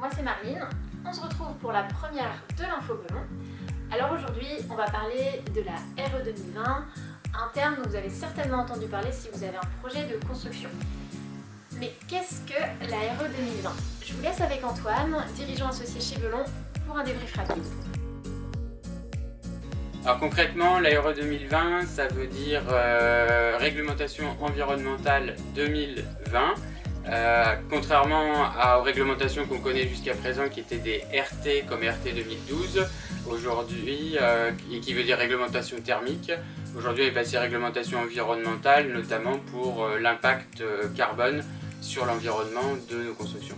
moi c'est Marine. On se retrouve pour la première de l'Info Belon. Alors aujourd'hui, on va parler de la RE 2020, un terme dont vous avez certainement entendu parler si vous avez un projet de construction. Mais qu'est-ce que la RE 2020? Je vous laisse avec Antoine, dirigeant associé chez Belon, pour un débrief rapide. Alors concrètement, la RE 2020, ça veut dire Réglementation environnementale 2020. Contrairement aux réglementations qu'on connaît jusqu'à présent qui étaient des RT comme RT 2012, aujourd'hui, et qui veut dire réglementation thermique, aujourd'hui elle est passée réglementation environnementale, notamment pour l'impact carbone sur l'environnement de nos constructions.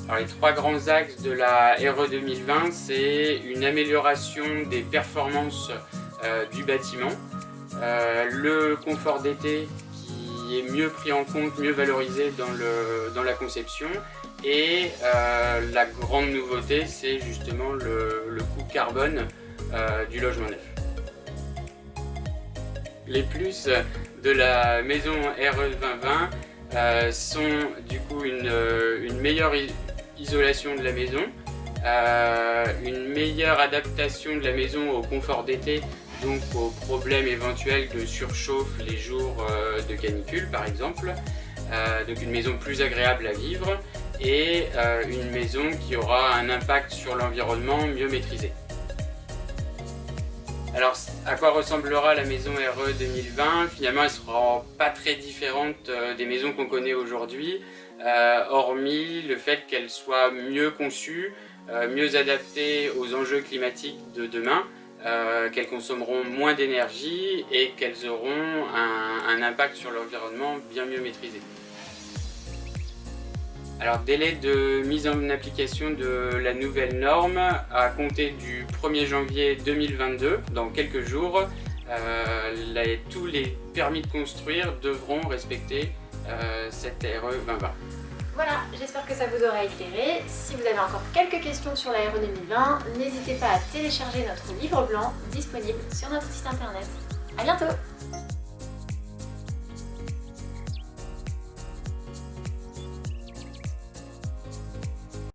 Alors, les trois grands axes de la RE 2020, c'est une amélioration des performances du bâtiment, le confort d'été qui est mieux pris en compte, mieux valorisé dans la conception, et la grande nouveauté, c'est justement le coût carbone du logement neuf. Les plus de la maison RE 2020 sont du coup une meilleure isolation de la maison, une meilleure adaptation de la maison au confort d'été, donc aux problèmes éventuels de surchauffe les jours de canicule par exemple, donc une maison plus agréable à vivre et une maison qui aura un impact sur l'environnement mieux maîtrisé. Alors, à quoi ressemblera la maison RE 2020? Finalement, elle ne sera pas très différente des maisons qu'on connaît aujourd'hui, hormis le fait qu'elle soit mieux conçue, mieux adaptée aux enjeux climatiques de demain, qu'elles consommeront moins d'énergie et qu'elles auront un impact sur l'environnement bien mieux maîtrisé. Alors, délai de mise en application de la nouvelle norme à compter du 1er janvier 2022, dans quelques jours, tous les permis de construire devront respecter cette RE 2020. Voilà, j'espère que ça vous aura éclairé. Si vous avez encore quelques questions sur la RE 2020, n'hésitez pas à télécharger notre livre blanc disponible sur notre site internet. À bientôt!